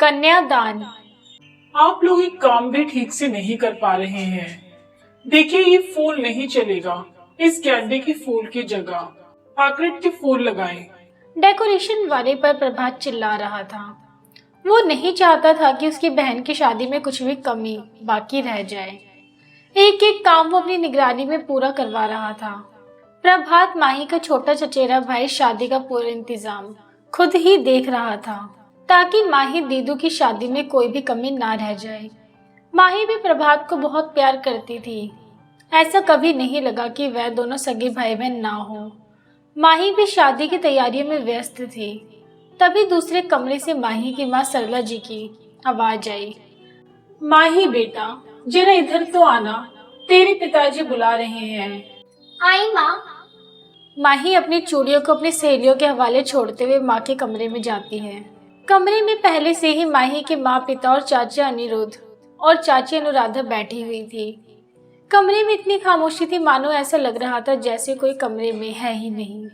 कन्यादान। आप लोग एक काम भी ठीक से नहीं कर पा रहे हैं। देखिए, ये फूल नहीं चलेगा। इस गेंदे की फूल की जगह आकृत के फूल लगाएं। डेकोरेशन वाले पर प्रभात चिल्ला रहा था। वो नहीं चाहता था कि उसकी बहन की शादी में कुछ भी कमी बाकी रह जाए। एक एक काम वो अपनी निगरानी में पूरा करवा रहा था। प्रभात माही का छोटा चचेरा भाई शादी का पूरा इंतजाम खुद ही देख रहा था, ताकि माही दीदू की शादी में कोई भी कमी ना रह जाए। माही भी प्रभात को बहुत प्यार करती थी। ऐसा कभी नहीं लगा कि वह दोनों सगे भाई बहन ना हो। माही भी शादी की तैयारियों में व्यस्त थी। तभी दूसरे कमरे से माही की माँ सरला जी की आवाज आई। माही बेटा, जरा इधर तो आना, तेरे पिताजी बुला रहे हैं। आई माँ। माही अपनी चूड़ियों को अपनी सहेलियों के हवाले छोड़ते हुए माँ के कमरे में जाती है। कमरे में पहले से ही माही के माँ पिता और चाचा अनिरुद्ध और चाची अनुराधा बैठी हुई थी। कमरे में इतनी खामोशी थी मानो ऐसा लग रहा था जैसे कोई कमरे में है ही नहीं।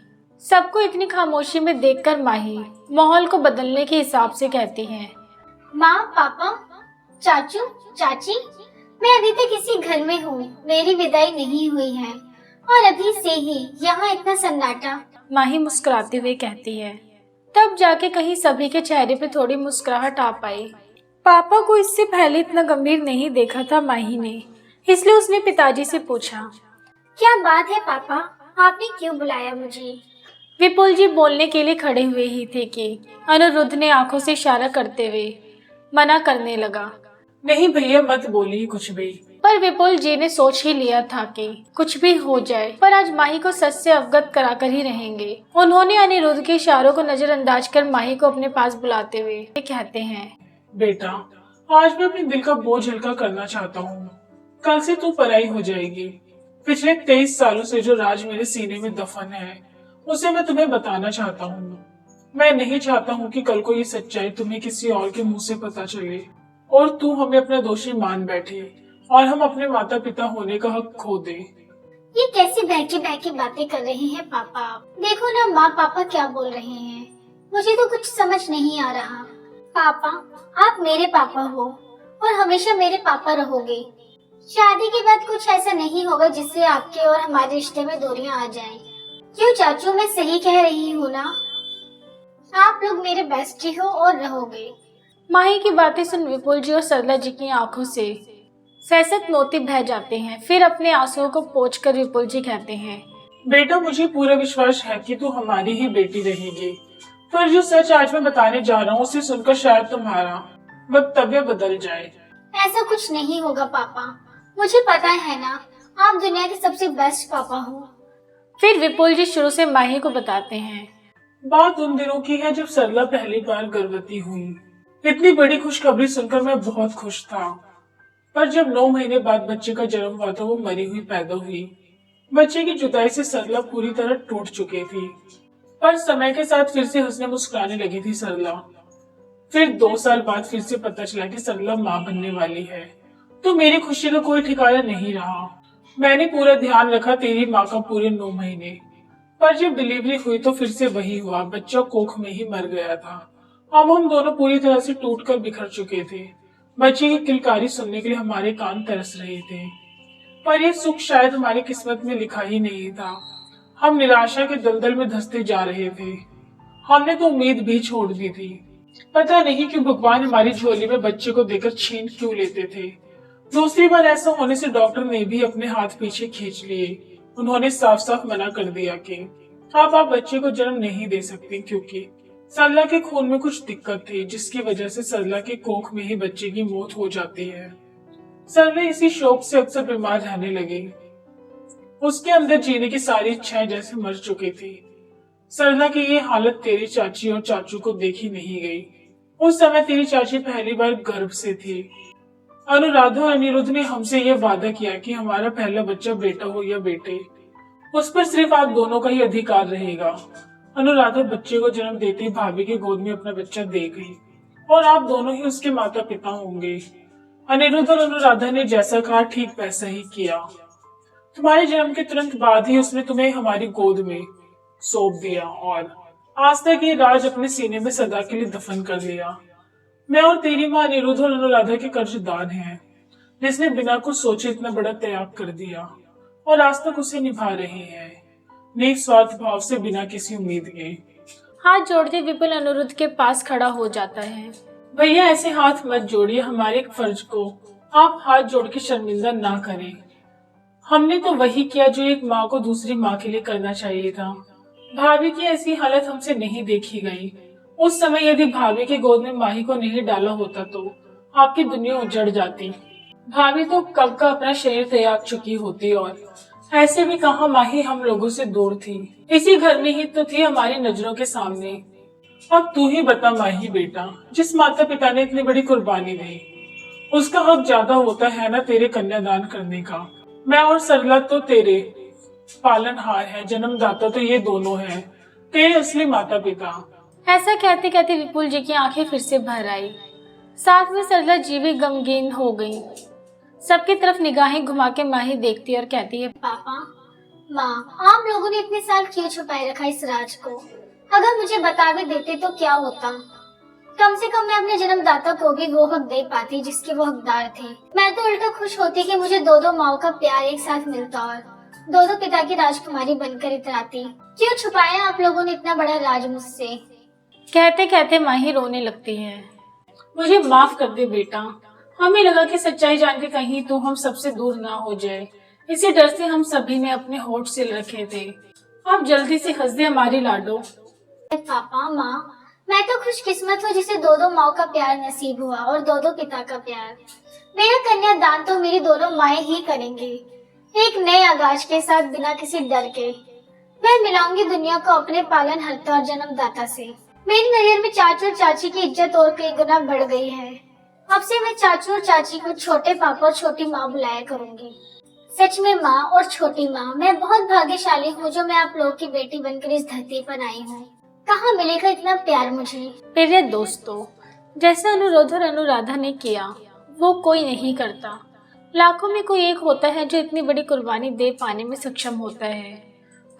सबको इतनी खामोशी में देखकर माही माहौल को बदलने के हिसाब से कहती है, माँ, पापा, चाचू, चाची, मैं अभी तक इसी घर में हूँ। मेरी विदाई नहीं हुई है और अभी से ही यहाँ इतना सन्नाटा। माही मुस्कुराते हुए कहती है। तब जाके कहीं सभी के चेहरे पे थोड़ी मुस्कुराहट आ पाई। पापा को इससे पहले इतना गंभीर नहीं देखा था माही ने, इसलिए उसने पिताजी से पूछा, क्या बात है पापा, आपने क्यों बुलाया मुझे? विपुल जी बोलने के लिए खड़े हुए ही थे कि अनिरुद्ध ने आंखों से इशारा करते हुए मना करने लगा। नहीं भैया, मत बोलिए कुछ भी। पर विपुल जी ने सोच ही लिया था कि कुछ भी हो जाए पर आज माही को सच से अवगत कराकर ही रहेंगे। उन्होंने अनिरुद्ध के इशारों को नजरअंदाज कर माही को अपने पास बुलाते हुए कहते हैं, बेटा, आज मैं अपने दिल का बोझ हल्का करना चाहता हूँ। कल से तू पराई हो जाएगी। पिछले 23 सालों से जो राज मेरे सीने में दफन है, उसे मैं तुम्हें बताना चाहता हूँ। मैं नहीं चाहता हूँ कि कल को ये सच्चाई तुम्हें किसी और के मुंह से पता चले और तू हमें अपना दोषी मान बैठे और हम अपने माता पिता होने का हक खो दे। ये कैसी बहकी बातें कर रहे हैं पापा? देखो ना माँ, पापा क्या बोल रहे हैं। मुझे तो कुछ समझ नहीं आ रहा। पापा, आप मेरे पापा हो और हमेशा मेरे पापा रहोगे। शादी के बाद कुछ ऐसा नहीं होगा जिससे आपके और हमारे रिश्ते में दूरियां आ जाएं। क्यों चाचू, मैं सही कह रही हूँ ना? आप लोग मेरे बेस्टी हो और रहोगे। माही की बातें सुन विपुल जी और सरला जी की आंखों से सैसत मोती बह जाते हैं। फिर अपने आंसुओं को पोंछकर विपुल जी कहते हैं, बेटा, मुझे पूरा विश्वास है कि तू हमारी ही बेटी रहेगी। पर जो सच आज मैं बताने जा रहा हूँ उसे सुनकर शायद तुम्हारा वक्तव्य बदल जाए। ऐसा कुछ नहीं होगा पापा, मुझे पता है ना, आप दुनिया के सबसे बेस्ट पापा हो। फिर विपुल जी शुरू से माही को बताते हैं। बात उन दिनों की है जब सरला पहली बार गर्भवती हुई। इतनी बड़ी खुशखबरी सुनकर मैं बहुत खुश था। पर जब 9 महीने बाद बच्चे का जन्म हुआ तो वो मरी हुई पैदा हुई। बच्चे की जुदाई से सरला पूरी तरह टूट चुकी थी। पर समय के साथ फिर से हंसने मुस्कुराने लगी थी सरला। फिर 2 साल बाद फिर से पता चला कि सरला माँ बनने वाली है, तो मेरी खुशी का कोई ठिकाना नहीं रहा। मैंने पूरा ध्यान रखा तेरी माँ का पूरे 9 महीने। पर जब डिलीवरी हुई तो फिर से वही हुआ, बच्चा कोख में ही मर गया था। अब हम दोनों पूरी तरह से टूटकर बिखर चुके थे। बच्चे की किलकारी सुनने के लिए हमारे कान तरस रहे थे, पर यह सुख शायद हमारी किस्मत में लिखा ही नहीं था। हम निराशा के दलदल में धंसते जा रहे थे। हमने तो उम्मीद भी छोड़ दी थी। पता नहीं क्यों भगवान हमारी झोली में बच्चे को देकर छीन क्यों लेते थे। दूसरी बार ऐसा होने से डॉक्टर ने भी अपने हाथ पीछे खींच लिए। उन्होंने साफ साफ मना कर दिया कि अब आप बच्चे को जन्म नहीं दे सकते, क्योंकि सरला के खून में कुछ दिक्कत थी जिसकी वजह से सरला के कोख में ही बच्चे की मौत हो जाती है। सरला इसी शौक से अक्सर बीमार रहने लगी। उसके अंदर जीने की सारी इच्छाएं जैसे मर चुकी थी। सरला की ये हालत तेरी चाची और चाचू को देखी नहीं गई। उस समय तेरी चाची पहली बार गर्भ से थी। अनुराधा और अनिरुद्ध ने हमसे यह वादा किया कि हमारा पहला बच्चा बेटा हो या बेटे, उस पर सिर्फ आप दोनों का ही अधिकार रहेगा। अनुराधा बच्चे को जन्म देते ही भाभी की गोद में अपना बच्चा दे गई और आप दोनों ही उसके माता पिता होंगे। अनिरुद्ध और अनुराधा ने जैसा कहा ठीक वैसा ही किया। तुम्हारे जन्म के तुरंत बाद ही उसने तुम्हें हमारी गोद में सौंप दिया और आज तक ये राज अपने सीने में सदा के लिए दफन कर लिया। मैं और तेरी माँ अनिरुद्ध और अनुराधा के कर्जदार हैं, जिसने बिना कुछ सोचे इतना बड़ा त्याग कर दिया और आज तक उसे निभा रहे हैं, निस्वार्थ भाव से, बिना किसी उम्मीद के। हाथ जोड़ते विपुल अनिरुद्ध के पास खड़ा हो जाता है। भैया ऐसे हाथ मत जोड़िए, हमारे फर्ज को आप हाथ जोड़ के शर्मिंदा ना करें। हमने तो वही किया जो एक माँ को दूसरी माँ के लिए करना चाहिए था। भाभी की ऐसी हालत हमसे नहीं देखी गई। उस समय यदि भाभी की गोद में माही को नहीं डाला होता तो आपकी दुनिया उजड़ जाती। भाभी तो कब का अपना शरीर त्याग चुकी होती और ऐसे भी कहाँ माही हम लोगों से दूर थी, इसी घर में ही तो थी हमारी नजरों के सामने। अब तू ही बता माही बेटा, जिस माता पिता ने इतनी बड़ी कुर्बानी दी, उसका हक ज्यादा होता है ना तेरे कन्यादान करने का। मैं और सरला तो तेरे पालनहार है, जन्मदाता तो ये दोनों हैं, तेरे असली माता पिता। ऐसा कहते कहते विपुल जी की आंखें फिर से भर आई। साथ में सरला जी भी गमगीन हो गई। सबकी तरफ निगाहें घुमा के माही देखती और कहती है, पापा, माँ, आप लोगों ने इतने साल क्यों छुपाए रखा इस राज को? अगर मुझे बता भी देते तो क्या होता? कम से कम मैं अपने जन्मदाता को भी वो हक दे पाती जिसके वो हकदार थे। मैं तो उल्टा खुश होती कि मुझे दो दो माओ का प्यार एक साथ मिलता और दो दो पिता की राजकुमारी बनकर इतराती। क्यों छुपाया आप लोगों ने इतना बड़ा राज मुझसे? कहते कहते माही रोने लगती है। मुझे माफ कर दे बेटा, हमें लगा कि सच्चाई जान के कहीं तू हम सबसे दूर ना हो जाए, इसी डर से हम सभी ने अपने होठ सिल रखे थे। अब जल्दी से हंस दे हमारी लाडो। पापा, माँ, मैं तो खुशकिस्मत हूँ जिसे दो दो माओ का प्यार नसीब हुआ और दो दो पिता का प्यार। मेरा कन्यादान तो मेरी दोनों माएं ही करेंगी, एक नए आगाज के साथ, बिना किसी डर के। मैं मिलाऊंगी दुनिया को अपने पालनहर्ता और जन्मदाता से। मेरी नजर में चाचू और चाची की इज्जत और कई गुना बढ़ गई है। अब से मैं चाचू और चाची को छोटे पापा और छोटी माँ बुलाया करूंगी। सच में माँ और छोटी माँ, मैं बहुत भाग्यशाली हूँ जो मैं आप लोगों की बेटी बनकर इस धरती पर आई हूँ। कहाँ मिलेगा इतना प्यार मुझे? मेरे दोस्तों, जैसा अनुरुद्ध और अनुराधा ने किया वो कोई नहीं करता। लाखों में कोई एक होता है जो इतनी बड़ी कुर्बानी दे पाने में सक्षम होता है।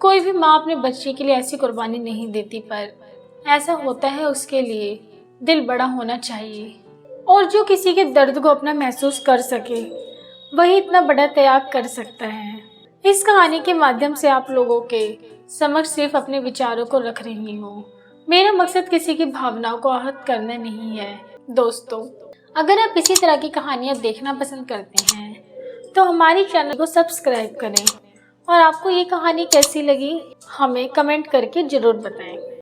कोई भी माँ अपने बच्चे के लिए ऐसी कुर्बानी नहीं देती, पर ऐसा होता है उसके लिए दिल बड़ा होना चाहिए। और जो किसी के दर्द को अपना महसूस कर सके वही इतना बड़ा त्याग कर सकता है। इस कहानी के माध्यम से आप लोगों के समक्ष सिर्फ अपने विचारों को रख रही हूँ। मेरा मकसद किसी की भावनाओं को आहत करना नहीं है। दोस्तों, अगर आप इसी तरह की कहानियाँ देखना पसंद करते हैं तो हमारी चैनल को सब्सक्राइब करें और आपको ये कहानी कैसी लगी हमें कमेंट करके ज़रूर बताएं।